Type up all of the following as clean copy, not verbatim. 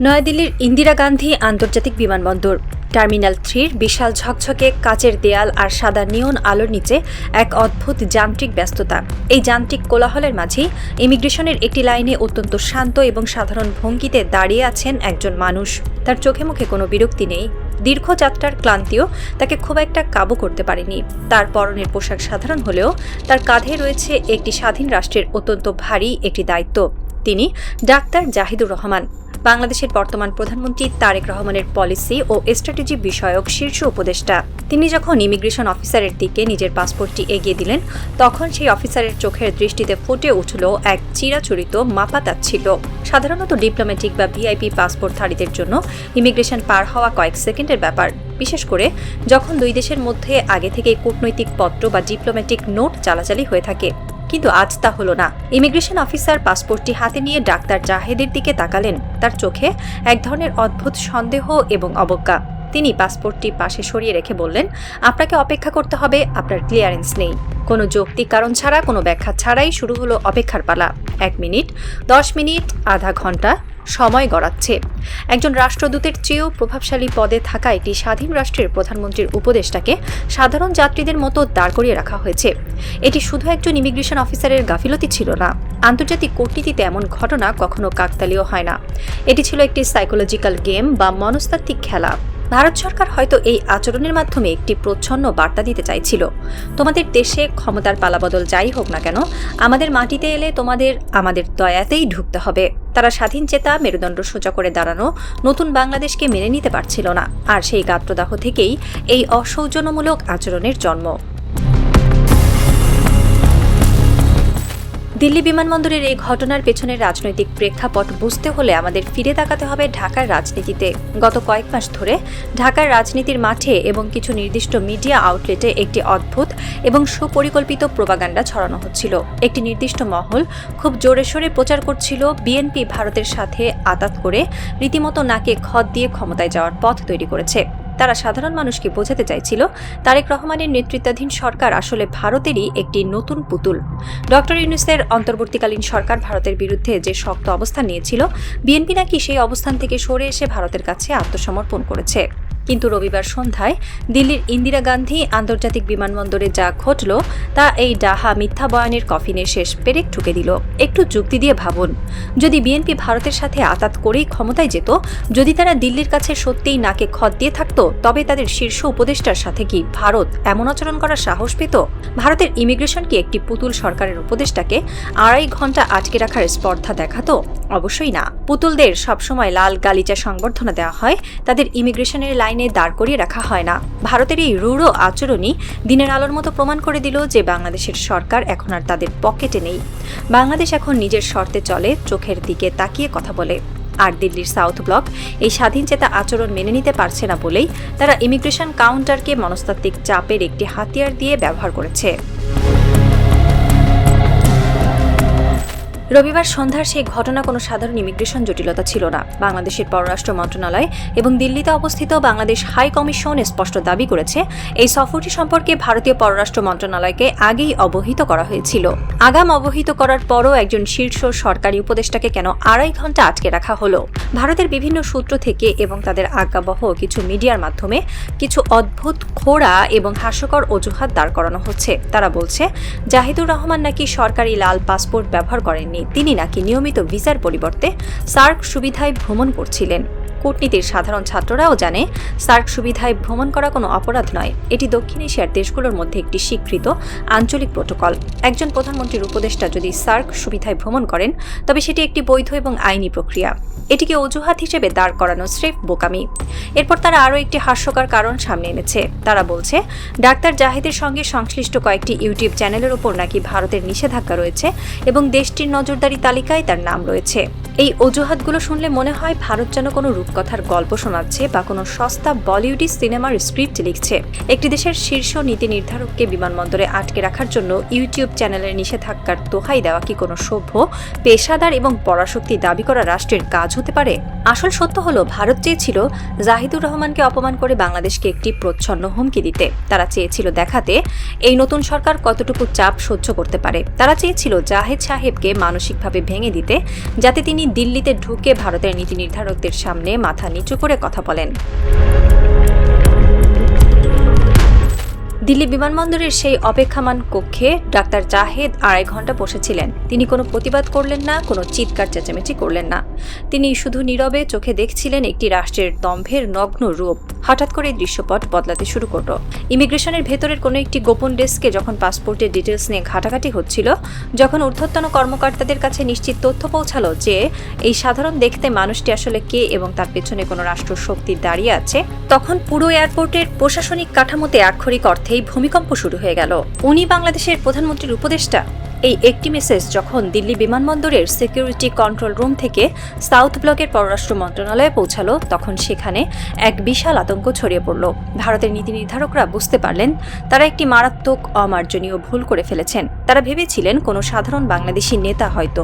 নয়াদিল্লির ইন্দিরা গান্ধী আন্তর্জাতিক বিমানবন্দর টার্মিনাল 3-র বিশাল ঝকঝকে কাচের দেয়াল আর সাদা নিয়ন আলোর নিচে এক অদ্ভুত যান্ত্রিক ব্যস্ততা। এই যান্ত্রিক কোলাহলের মাঝেই ইমিগ্রেশনের একটি লাইনে অত্যন্ত শান্ত এবং সাধারণ ভঙ্গিতে দাঁড়িয়ে আছেন একজন মানুষ। তার চোখে মুখে কোনো বিরক্তি নেই। দীর্ঘ যাত্রার ক্লান্তিও তাকে খুব একটা কাবু করতে পারেনি। তার পরনের পোশাক সাধারণ হলেও তার কাঁধে রয়েছে একটি স্বাধীন রাষ্ট্রের অত্যন্ত ভারী একটি দায়িত্ব। তিনি ডাক্তার জাহিদুর রহমান, বাংলাদেশের বর্তমান প্রধানমন্ত্রী তারেক রহমানের পলিসি ও স্ট্র্যাটেজি বিষয়ক শীর্ষ উপদেষ্টা। তিনি যখন ইমিগ্রেশন অফিসারের দিকে নিজের পাসপোর্টটি এগিয়ে দিলেন, তখন সেই অফিসারের চোখের দৃষ্টিতে ফুটে উঠল এক চিরাচরিত মাপা তাচ্ছিল্য। সাধারণত ডিপ্লোম্যাটিক বা ভিআইপি পাসপোর্টধারীদের জন্য ইমিগ্রেশন পার হওয়া কয়েক সেকেন্ডের ব্যাপার, বিশেষ করে যখন দুই দেশের মধ্যে আগে থেকেই কূটনৈতিক পত্র বা ডিপ্লোম্যাটিক নোট চালাচালি হয়ে থাকে। কিন্তু আজ তা হলো না। ইমিগ্রেশন অফিসার পাসপোর্টটি হাতে নিয়ে ডাক্তার জাহেদের দিকে তাকালেন। তার চোখে এক ধরনের অদ্ভুত সন্দেহ এবং অবজ্ঞা। তিনি পাসপোর্টটি পাশে সরিয়ে রেখে বললেন, আপনাকে অপেক্ষা করতে হবে, আপনার ক্লিয়ারেন্স নেই। কোনো যৌক্তিক কারণ ছাড়া, কোনো ব্যাখ্যা ছাড়াই শুরু হলো অপেক্ষার পালা। 1 মিনিট, 10 মিনিট, আধা ঘন্টা সময় গড়াচ্ছে। একজন রাষ্ট্রদূতের চেয়েও প্রভাবশালী পদে থাকা একটি স্বাধীন রাষ্ট্রের প্রধানমন্ত্রীর উপদেষ্টাকে সাধারণ যাত্রীদের মতো দাঁড় করিয়ে রাখা হয়েছে। এটি শুধু একজন ইমিগ্রেশন অফিসারের গাফিলতি ছিল না। আন্তর্জাতিক কূটনীতিতে এমন ঘটনা কখনো কাকতালীয় হয় না। এটি ছিল একটি সাইকোলজিক্যাল গেম বা মনস্তাত্ত্বিক খেলা। ভারত সরকার হয়তো এই আচরণের মাধ্যমে একটি প্রচ্ছন্ন বার্তা দিতে চাইছিল, তোমাদের দেশে ক্ষমতার পালাবদল যাই হোক না কেন, আমাদের মাটিতে এলে তোমাদের আমাদের দয়াতেই ঢুকতে হবে। তারা স্বাধীন চেতা, মেরুদণ্ড সোজা করে দাঁড়ানো নতুন বাংলাদেশকে মেনে নিতে পারছিল না। আর সেই গাত্রদাহ থেকেই এই অসৌজন্যমূলক আচরণের জন্ম। দিল্লি বিমানবন্দরের এই ঘটনার পেছনের রাজনৈতিক প্রেক্ষাপট বুঝতে হলে আমাদের ফিরে তাকাতে হবে ঢাকার রাজনীতিতে। গত কয়েক মাস ধরে ঢাকার রাজনীতির মাঠে এবং কিছু নির্দিষ্ট মিডিয়া আউটলেটে একটি অদ্ভুত এবং সুপরিকল্পিত প্রোপাগান্ডা ছড়ানো হচ্ছিল। একটি নির্দিষ্ট মহল খুব জোরে সোরে প্রচার করছিল বিএনপি ভারতের সাথে আঁতাত করে রীতিমতো নাকে খত দিয়ে ক্ষমতায় যাওয়ার পথ তৈরি করেছে। তারা সাধারণ মানুষকে বোঝাতে চাইছিল তারেক রহমানের নেতৃত্বাধীন সরকার আসলে ভারতেরই একটি নতুন পুতুল। ডক্টর ইউনূসের অন্তর্বর্তীকালীন সরকার ভারতের বিরুদ্ধে যে শক্ত অবস্থান নিয়েছিল, বিএনপি নাকি সেই অবস্থান থেকে সরে এসে ভারতের কাছে আত্মসমর্পণ করেছে। কিন্তু রবিবার সন্ধ্যায় দিল্লির ইন্দিরা গান্ধী আন্তর্জাতিক বিমানবন্দরে যা ঘটল তা এই ডাহা মিথ্যা বয়ানের কফিনে শেষ পেরেক ঠুকে দিল। একটু যুক্তি দিয়ে ভাবুন, যদি বিএনপি ভারতের সাথে আঁতাত করেই ক্ষমতায় যেত, যদি তারা দিল্লির কাছে সত্যিই নাকে খত দিয়ে থাকত, তবে তাদের শীর্ষ উপদেষ্টার সাথে কি ভারত এমন আচরণ করার সাহস পেত? ভারতের ইমিগ্রেশন কি একটি পুতুল সরকারের উপদেষ্টাকে 2.5 ঘন্টা আটকে রাখার স্পর্ধা দেখাতো? অবশ্যই না। পুতুলদের সবসময় লাল গালিচা সংবর্ধনা দেওয়া হয়, তাদের ইমিগ্রেশনের লাইনে দাঁড় করিয়ে রাখা হয় না। ভারতের এই রূঢ় আচরণই দিনের আলোর মতো প্রমাণ করে দিল যে বাংলাদেশের সরকার এখন আর তাদের পকেটে নেই। বাংলাদেশ এখন নিজের শর্তে চলে, চোখের দিকে তাকিয়ে কথা বলে। আর দিল্লির সাউথ ব্লক এই স্বাধীনচেতা আচরণ মেনে নিতে পারছে না বলেই তারা ইমিগ্রেশন কাউন্টারকে মনস্তাত্ত্বিক চাপের একটি হাতিয়ার দিয়ে ব্যবহার করেছে। রবিবার সন্ধ্যার সেই ঘটনা কোনো সাধারণ ইমিগ্রেশন জটিলতা ছিল না। বাংলাদেশের পররাষ্ট্র মন্ত্রণালয় এবং দিল্লিতে অবস্থিত বাংলাদেশ হাই কমিশন স্পষ্ট দাবি করেছে, এই সফরটি সম্পর্কে ভারতীয় পররাষ্ট্র মন্ত্রণালয়কে আগেই অবহিত করা হয়েছিল। আগাম অবহিত করার পরও একজন শীর্ষ সরকারি উপদেষ্টাকে কেন 2.5 ঘন্টা আটকে রাখা হলো? ভারতের বিভিন্ন সূত্র থেকে এবং তাদের আজ্ঞাবহ কিছু মিডিয়ার মাধ্যমে কিছু অদ্ভুত, খোঁড়া এবং হাস্যকর অজুহাত দাঁড় করানো হচ্ছে। তারা বলছে, জাহিদুর রহমান নাকি সরকারি লাল পাসপোর্ট ব্যবহার করেননি, তিনি নাকি নিয়মিত ভিসার পরিবর্তে সার্ক সুবিধায় ভ্রমণ করছিলেন। কূটনীতির সাধারণ ছাত্ররাও জানে, সার্ক সুবিধায় ভ্রমণ করা কোনো অপরাধ নয়। এটি দক্ষিণ এশিয়ার দেশগুলোর মধ্যে একটি স্বীকৃত আঞ্চলিক প্রোটোকল। একজন প্রধানমন্ত্রীর উপদেষ্টা যদি সার্ক সুবিধায় ভ্রমণ করেন, তবে সেটি একটি বৈধ এবং আইনি প্রক্রিয়া। এটিকে অজুহাত হিসেবে দাঁড় করানো স্রেফ বোকামি। এরপর তারা আরও একটি হাস্যকর কারণ সামনে এনেছে। তারা বলছে, ডাক্তার জাহিদের সঙ্গে সংশ্লিষ্ট কয়েকটি ইউটিউব চ্যানেলের উপর নাকি ভারতের নিষেধাজ্ঞা রয়েছে এবং দেশটির নজরদারি তালিকায় তার নাম রয়েছে। এই অজুহাতগুলো শুনলে মনে হয় ভারত যেন কোনো রূপকথার গল্প শোনাচ্ছে বা কোনো সস্তা বলিউডি সিনেমার স্ক্রিপ্ট লিখছে। একটি দেশের শীর্ষ নীতি নির্ধারককে বিমানবন্দরে আটকে রাখার জন্য ইউটিউব চ্যানেলের নিষেধাজ্ঞার দোহাই দেওয়া কি কোনো সভ্য, পেশাদার এবং পরাশক্তি দাবি করা রাষ্ট্রের কাজ হতে পারে? আসল সত্য হলো, ভারত চেয়েছিল জাহিদুর রহমানকে অপমান করে বাংলাদেশকে একটি প্রচ্ছন্ন হুমকি দিতে। তারা চেয়েছিল দেখাতে এই নতুন সরকার কতটুকু চাপ সহ্য করতে পারে। তারা চেয়েছিল জাহেদ সাহেবকে মানসিকভাবে ভেঙে দিতে, যাতে তিনি তিনি দিল্লিতে ঢুকে ভারতের নীতি নির্ধারকদের সামনে মাথা নিচু করে কথা বলেন। দিল্লি বিমানবন্দরের সেই অপেক্ষামান কক্ষে ডাক্তার জাহেদ 2.5 ঘন্টা বসেছিলেন। তিনি কোনো প্রতিবাদ করলেন না, কোনো চিৎকার চেঁচামেচি করলেন না। তিনি শুধু নীরবে চোখে দেখছিলেন একটি রাষ্ট্রের দম্ভের নগ্ন রূপ। হঠাৎ করে দৃশ্যপট বদলাতে শুরু করল। ইমিগ্রেশনের ভেতরের কোনো একটি গোপন ডেস্কে যখন পাসপোর্টের ডিটেলস নিয়ে ঘাটাঘাটি হচ্ছিল, যখন ঊর্ধ্বতন কর্মকর্তাদের কাছে নিশ্চিত তথ্য পৌঁছালো যে এই সাধারণ দেখতে মানুষটি আসলে কে এবং তার পেছনে কোনো রাষ্ট্র শক্তি দাঁড়িয়ে আছে, তখন পুরো এয়ারপোর্টের প্রশাসনিক কাঠামোতে আক্ষরিক অর্থেই ভূমিকম্প শুরু হয়ে গেল। উনি বাংলাদেশের প্রধানমন্ত্রীর উপদেষ্টা। এই একটি মেসেজ যখন দিল্লি বিমানবন্দরের সিকিউরিটি কন্ট্রোল রুম থেকে সাউথ ব্লকের পররাষ্ট্র মন্ত্রণালয়ে পৌঁছালো, তখন সেখানে এক বিশাল আতঙ্ক ছড়িয়ে পড়ল। ভারতের নীতি নির্ধারকরা বুঝতে পারলেন তারা একটি মারাত্মক অমার্জনীয় ভুল করে ফেলেছেন। তারা ভেবেছিলেন কোনো সাধারণ বাংলাদেশি নেতা হয়তো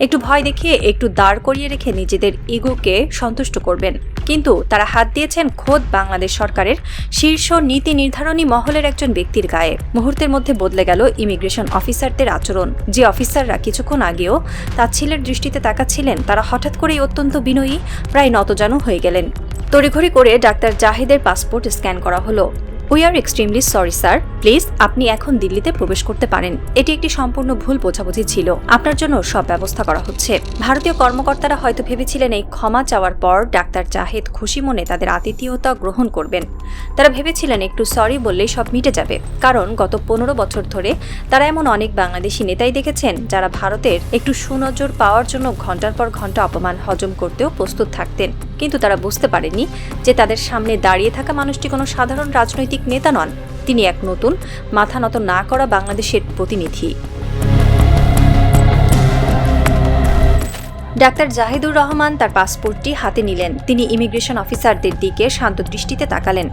একটু ভয় দেখিয়ে, একটু দাঁড় করিয়ে রেখে নিজেদের ইগোকে সন্তুষ্ট করবেন, কিন্তু তারা হাত দিয়েছেন খোদ বাংলাদেশ সরকারের শীর্ষ নীতি নির্ধারণী মহলের একজন ব্যক্তির গায়ে। মুহূর্তের মধ্যে বদলে গেল ইমিগ্রেশন অফিসারদের আচরণ। যে অফিসাররা কিছুক্ষণ আগেও তাচ্ছিল্যের দৃষ্টিতে তাকাচ্ছিলেন, তারা হঠাৎ করেই অত্যন্ত বিনয়ী, প্রায় নতজানু হয়ে গেলেন। তড়িঘড়ি করে ডাক্তার জাহেদের পাসপোর্ট স্ক্যান করা হলো। We are extremely sorry sir, please আপনি এখন দিল্লিতে প্রবেশ করতে পারেন। এটি একটি সম্পূর্ণ ভুল বোঝাবুঝি ছিল, আপনার জন্য সব ব্যবস্থা করা হচ্ছে। ভারতীয় কর্মকর্তারা হয়তো ভেবেছিলেন এই ক্ষমা চাওয়ার পর ডাক্তার জাহেদ খুশি মনে তাদের আতিথেয়তা গ্রহণ করবেন। তারা ভেবেছিলেন একটু সরি বললেই সব মিটে যাবে, কারণ গত 15 বছর ধরে তারা এমন অনেক বাংলাদেশি নেতাই দেখেছেন যারা ভারতের একটু সুনজর পাওয়ার জন্য ঘন্টার পর ঘন্টা অপমান হজম করতেও প্রস্তুত থাকতেন। কিন্তু তারা বুঝতে পারেনি যে তাদের সামনে দাঁড়িয়ে থাকা মানুষটি কোনো সাধারণ রাজনৈতিক নেতা নন, তিনি এক নতুন, মাথা নত না করা বাংলাদেশের প্রতিনিধি। ডাক্তার জাহিদুর রহমান তার পাসপোর্টটি হাতে নিলেন। তিনি ইমিগ্রেশন অফিসারদের দিকে শান্ত দৃষ্টিতে তাকালেন।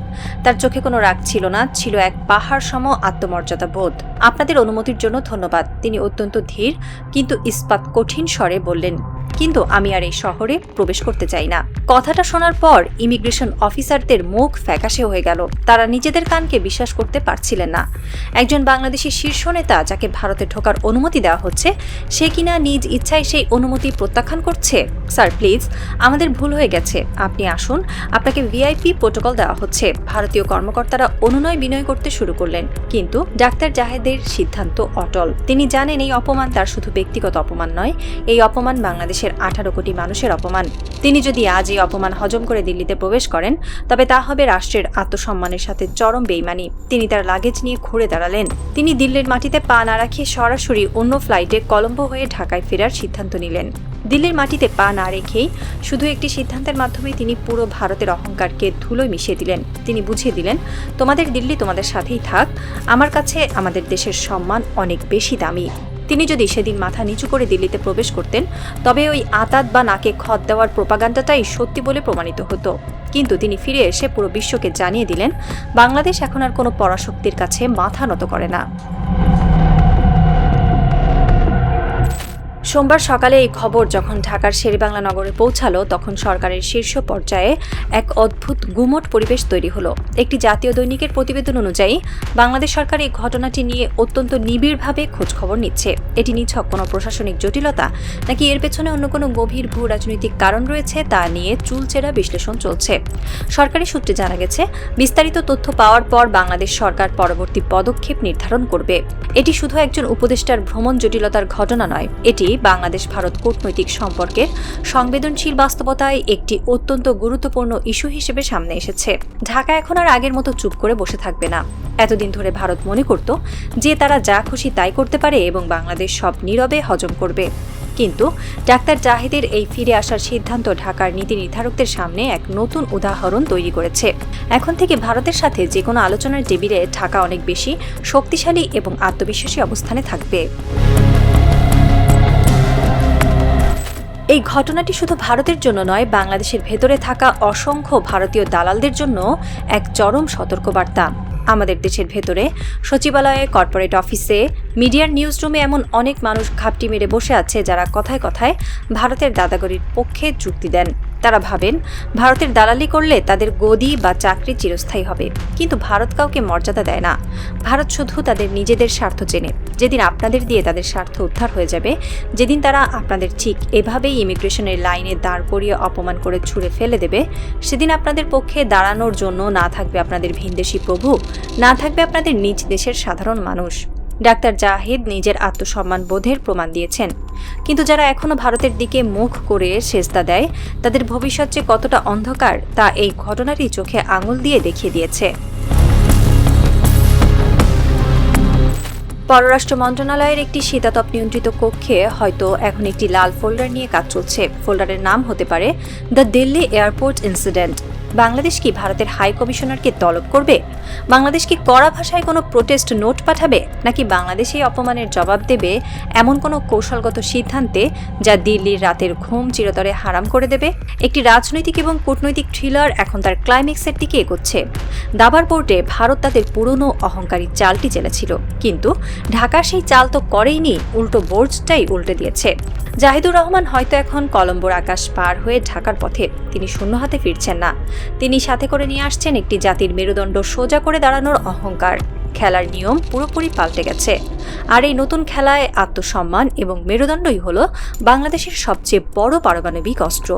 তার চোখে কোনো রাগ ছিল না, ছিল এক পাহাড় সম আত্মমর্যাদা বোধ। আপনাদের অনুমতির জন্য ধন্যবাদ, তিনি অত্যন্ত ধীর কিন্তু ইস্পাত কঠিন স্বরে বললেন। কিন্তু আমি আর এই শহরে প্রবেশ করতে চাই না। কথাটা শোনার পর ইমিগ্রেশন অফিসারদের মুখ ফ্যাকাশে হয়ে গেল। তারা নিজেদের কানকে বিশ্বাস করতে পারছিলেন না। একজন বাংলাদেশি শীর্ষ নেতা যাকে ভারতে ঢোকার অনুমতি দেওয়া হচ্ছে, সে কিনা নিজ ইচ্ছায় সেই অনুমতি প্রত্যাখ্যান করছে। স্যার প্লিজ, আমাদের ভুল হয়ে গেছে, আপনি আসুন, আপনাকে ভিআইপি প্রোটোকল দেওয়া হচ্ছে। ভারতীয় কর্মকর্তারা অনুনয় বিনয় করতে শুরু করলেন, কিন্তু ডাক্তার জাহেদের সিদ্ধান্ত অটল। তিনি জানেন এই অপমান তার শুধু ব্যক্তিগত অপমান নয়, এই অপমান বাংলাদেশের 18 কোটি মানুষের অপমান। তিনি যদি আজ এই অপমান হজম করে দিল্লিতে প্রবেশ করেন, তবে তা হবে রাষ্ট্রের আত্মসম্মানের সাথে চরম বেইমানি। তিনি তার লাগেজ নিয়ে ঘুরে দাঁড়ালেন। তিনি দিল্লির মাটিতে পা না রাখিয়ে সরাসরি অন্য ফ্লাইটে কলম্বো হয়ে ঢাকায় ফেরার সিদ্ধান্ত নিলেন। দিল্লির মাটিতে পা না রেখেই শুধু একটি সিদ্ধান্তের মাধ্যমে তিনি পুরো ভারতের অহংকারকে ধুলোয় মিশিয়ে দিলেন। তিনি বুঝিয়ে দিলেন, তোমাদের দিল্লি তোমাদের সাথেই থাক, আমার কাছে আমাদের দেশের সম্মান অনেক বেশি দামি। তিনি যদি সেদিন মাথা নিচু করে দিল্লিতে প্রবেশ করতেন, তবে ওই আতাত বা নাকে খত দেওয়ার প্রোপাগান্ডাটাই সত্যি বলে প্রমাণিত হতো। কিন্তু তিনি ফিরে এসে পুরো বিশ্বকে জানিয়ে দিলেন, বাংলাদেশ এখন আর কোনো পরাশক্তির কাছে মাথা নত করে না। সোমবার সকালে এই খবর যখন ঢাকার শেরেবাংলা নগরে পৌঁছালো, তখন সরকারের শীর্ষ পর্যায়ে এক অদ্ভুত গুমট পরিবেশ তৈরি হলো। একটি জাতীয় দৈনিকের প্রতিবেদন অনুযায়ী বাংলাদেশ সরকার এই ঘটনাটি নিয়ে অত্যন্ত নিবিড়ভাবে খোঁজখবর নিচ্ছে। এটি নিছক কোনো প্রশাসনিক জটিলতা নাকি এর পেছনে অন্য কোনো গভীর ভূ রাজনৈতিক কারণ রয়েছে তা নিয়ে চুলচেরা বিশ্লেষণ চলছে। সরকারি সূত্রে জানা গেছে, বিস্তারিত তথ্য পাওয়ার পর বাংলাদেশ সরকার পরবর্তী পদক্ষেপ নির্ধারণ করবে। এটি শুধু একজন উপদেষ্টার ভ্রমণ জটিলতার ঘটনা নয়, এটি বাংলাদেশ ভারত কূটনৈতিক সম্পর্কের সংবেদনশীল বাস্তবতায় একটি অত্যন্ত গুরুত্বপূর্ণ ইস্যু হিসেবে সামনে এসেছে। ঢাকা এখন আর আগের মতো চুপ করে বসে থাকবে না। এতদিন ধরে ভারত মনে করত যে তারা যা খুশি তাই করতে পারে এবং বাংলাদেশ সব নীরবে হজম করবে। কিন্তু ডাক্তার জাহিদের এই ফিরে আসার সিদ্ধান্ত ঢাকার নীতি নির্ধারকদের সামনে এক নতুন উদাহরণ তৈরি করেছে। এখন থেকে ভারতের সাথে যে কোনো আলোচনার টেবিলে ঢাকা অনেক বেশি শক্তিশালী এবং আত্মবিশ্বাসী অবস্থানে থাকবে। এই ঘটনাটি শুধু ভারতের জন্য নয়, বাংলাদেশের ভেতরে থাকা অসংখ্য ভারতীয় দালালদের জন্য এক চরম সতর্কবার্তা। আমাদের দেশের ভেতরে সচিবালয়ে, কর্পোরেট অফিসে, মিডিয়ার নিউজ রুমে এমন অনেক মানুষ ঘাপটি মেরে বসে আছে যারা কথায় কথায় ভারতের দাদাগিরির পক্ষে যুক্তি দেন। তারা ভাবেন ভারতের দালালি করলে তাদের গদি বা চাকরি চিরস্থায়ী হবে। কিন্তু ভারত কাউকে মর্যাদা দেয় না। ভারত শুধু তাদের নিজেদের স্বার্থ চেনে। যেদিন আপনাদের দিয়ে তাদের স্বার্থ উদ্ধার হয়ে যাবে, যেদিন তারা আপনাদের ঠিক এভাবেই ইমিগ্রেশনের লাইনে দাঁড় করিয়ে অপমান করে ছুঁড়ে ফেলে দেবে, সেদিন আপনাদের পক্ষে দাঁড়ানোর জন্য না থাকবে আপনাদের ভিনদেশি প্রভু, না থাকবে আপনাদের নিজ দেশের সাধারণ মানুষ। ডাক্তার জাহিদ নিজের আত্মসম্মান বোধের প্রমাণ দিয়েছেন। কিন্তু যারা এখনো ভারতের দিকে মুখ করে সেজদা দেয়, তাদের ভবিষ্যৎ যে কতটা অন্ধকার তা এই ঘটনারই চোখে আঙুল দিয়ে দেখিয়ে দিয়েছে। পররাষ্ট্র মন্ত্রণালয়ের একটি শীতাতপ নিয়ন্ত্রিত কক্ষে হয়তো এখন একটি লাল ফোল্ডার নিয়ে কাজ চলছে। ফোল্ডারের নাম হতে পারে the Delhi airport incident. Bangladesh কি ভারতের হাই কমিশনারকে তলব করবে? বাংলাদেশ কি কড়া ভাষায় কোনো প্রোটেস্ট নোট পাঠাবে, নাকি বাংলাদেশ এই অপমানের জবাব দেবে এমন কোনো কৌশলগত সিদ্ধান্তে যা দিল্লির রাতের ঘুম চিরতরে হারাম করে দেবে? একটি রাজনৈতিক এবং কূটনৈতিক থ্রিলার এখন তার ক্লাইম্যাক্সের দিকে এগোচ্ছে। দাবার পোর্টে ভারত তাদের পুরনো অহংকারী চালটি চেলেছিল, কিন্তু ঢাকা সেই চাল তো করেইনি, উল্টো বোর্ডটাই উল্টে দিয়েছে। জাহিদুর রহমান হয়তো এখন কলম্বোর আকাশ পার হয়ে ঢাকার পথে। তিনি শূন্য হাতে ফিরছেন না। তিনি সাথে করে নিয়ে আসছেন একটি জাতির মেরুদণ্ড সোজা করে দাঁড়ানোর অহংকার। খেলার নিয়ম পুরোপুরি পাল্টে গেছে। আর এই নতুন খেলায় আত্মসম্মান এবং মেরুদণ্ডই হলো বাংলাদেশের সবচেয়ে বড় পারমাণবিক অস্ত্র।